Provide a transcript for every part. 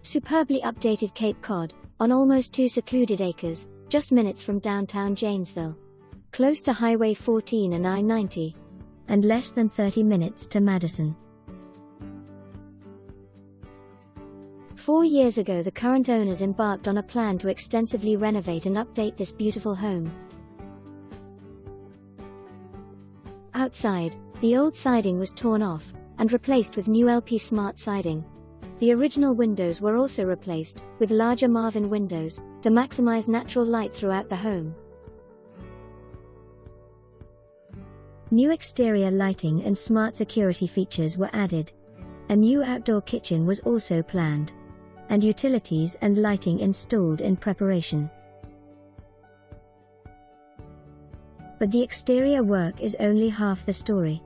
Superbly updated Cape Cod, on almost 2 secluded acres, just minutes from downtown Janesville. Close to Highway 14 and I-90. And less than 30 minutes to Madison. 4 years ago, the current owners embarked on a plan to extensively renovate and update this beautiful home. Outside, the old siding was torn off and replaced with new LP smart siding. The original windows were also replaced with larger Marvin windows to maximize natural light throughout the home. New exterior lighting and smart security features were added. A new outdoor kitchen was also planned, and utilities and lighting installed in preparation. But the exterior work is only half the story.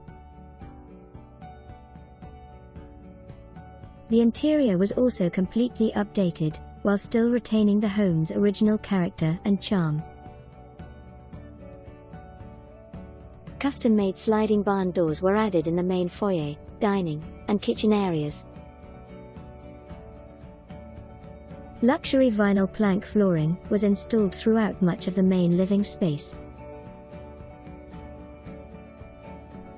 The interior was also completely updated, while still retaining the home's original character and charm. Custom-made sliding barn doors were added in the main foyer, dining, and kitchen areas. Luxury vinyl plank flooring was installed throughout much of the main living space.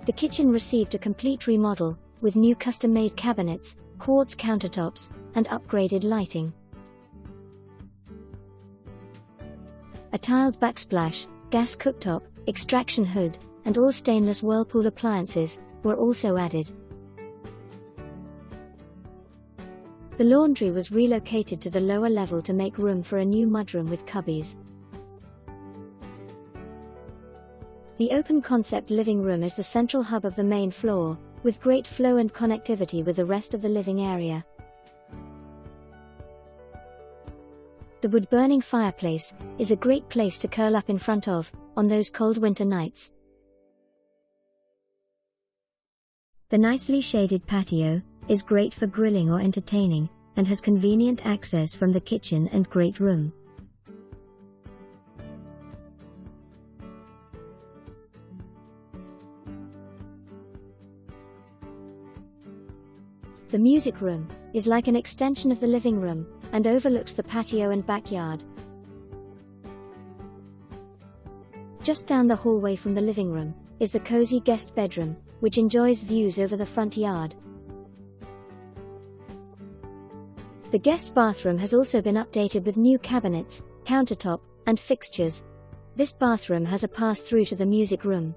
The kitchen received a complete remodel, with new custom-made cabinets, quartz countertops, and upgraded lighting. A tiled backsplash, gas cooktop, extraction hood, and all stainless Whirlpool appliances were also added. The laundry was relocated to the lower level to make room for a new mudroom with cubbies. The open-concept living room is the central hub of the main floor, with great flow and connectivity with the rest of the living area. The wood-burning fireplace is a great place to curl up in front of on those cold winter nights. The nicely shaded patio is great for grilling or entertaining, and has convenient access from the kitchen and great room. The music room is like an extension of the living room and overlooks the patio and backyard. Just down the hallway from the living room is the cozy guest bedroom, which enjoys views over the front yard. The guest bathroom has also been updated with new cabinets, countertop, and fixtures. This bathroom has a pass-through to the music room.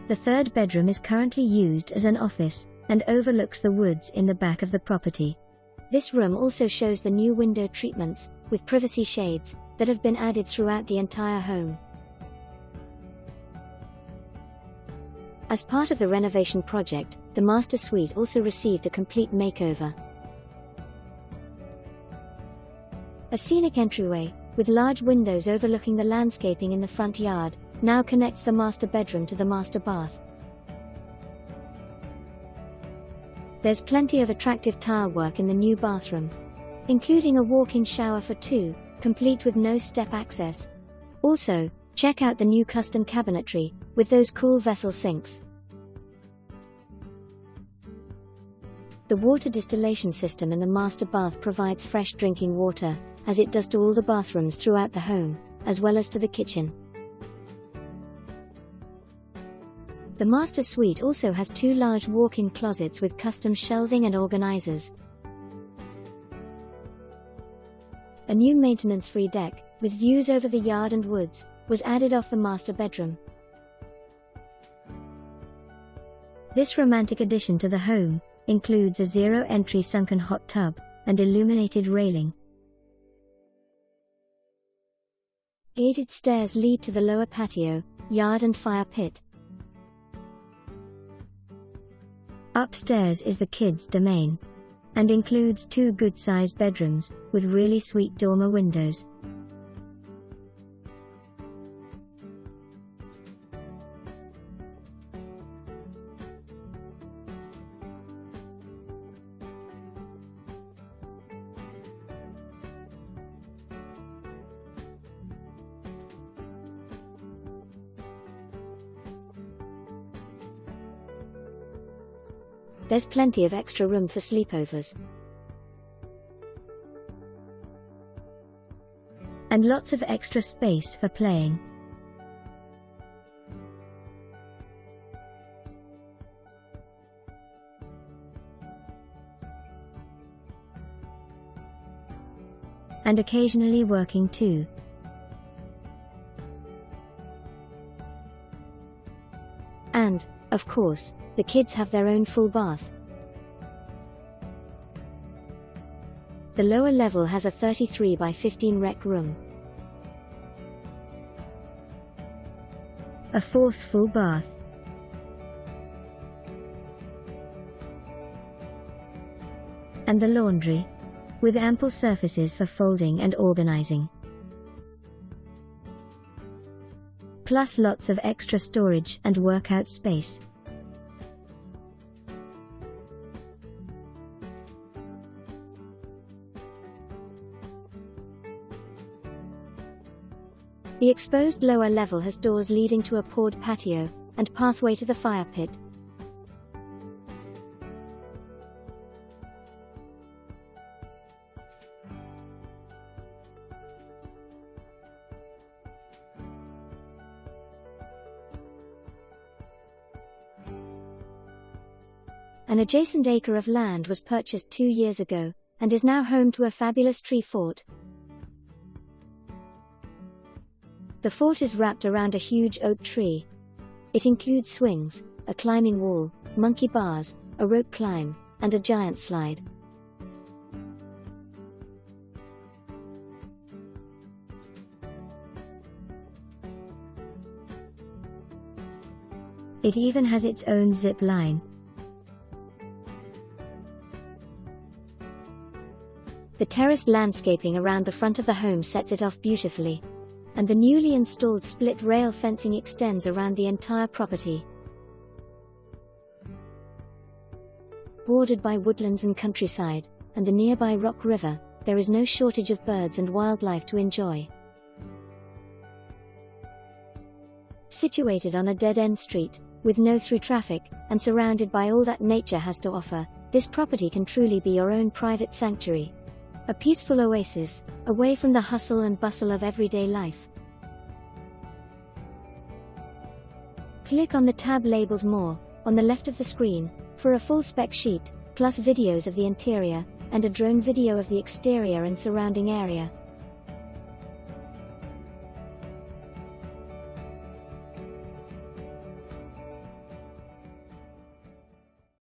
The third bedroom is currently used as an office, and overlooks the woods in the back of the property. This room also shows the new window treatments, with privacy shades, that have been added throughout the entire home. As part of the renovation project, the master suite also received a complete makeover. A scenic entryway, with large windows overlooking the landscaping in the front yard, now connects the master bedroom to the master bath. There's plenty of attractive tile work in the new bathroom, including a walk-in shower for two, complete with no step access. Also, check out the new custom cabinetry, with those cool vessel sinks. The water distillation system in the master bath provides fresh drinking water, as it does to all the bathrooms throughout the home, as well as to the kitchen. The master suite also has 2 large walk-in closets with custom shelving and organizers. A new maintenance-free deck, with views over the yard and woods, was added off the master bedroom. This romantic addition to the home includes a zero-entry sunken hot tub and illuminated railing. Gated stairs lead to the lower patio, yard and fire pit. Upstairs is the kids' domain, and includes 2 good-sized bedrooms, with really sweet dormer windows. There's plenty of extra room for sleepovers. And lots of extra space for playing. And occasionally working too. And, of course, the kids have their own full bath. The lower level has a 33 by 15 rec room. A fourth full bath. And the laundry, with ample surfaces for folding and organizing. Plus lots of extra storage and workout space. The exposed lower level has doors leading to a poured patio, and pathway to the fire pit. An adjacent acre of land was purchased 2 years ago, and is now home to a fabulous tree fort. The fort is wrapped around a huge oak tree. It includes swings, a climbing wall, monkey bars, a rope climb, and a giant slide. It even has its own zip line. The terraced landscaping around the front of the home sets it off beautifully, and the newly installed split rail fencing extends around the entire property. Bordered by woodlands and countryside, and the nearby Rock River, there is no shortage of birds and wildlife to enjoy. Situated on a dead-end street, with no through traffic, and surrounded by all that nature has to offer, this property can truly be your own private sanctuary. A peaceful oasis, away from the hustle and bustle of everyday life. Click on the tab labeled More, on the left of the screen, for a full spec sheet, plus videos of the interior, and a drone video of the exterior and surrounding area.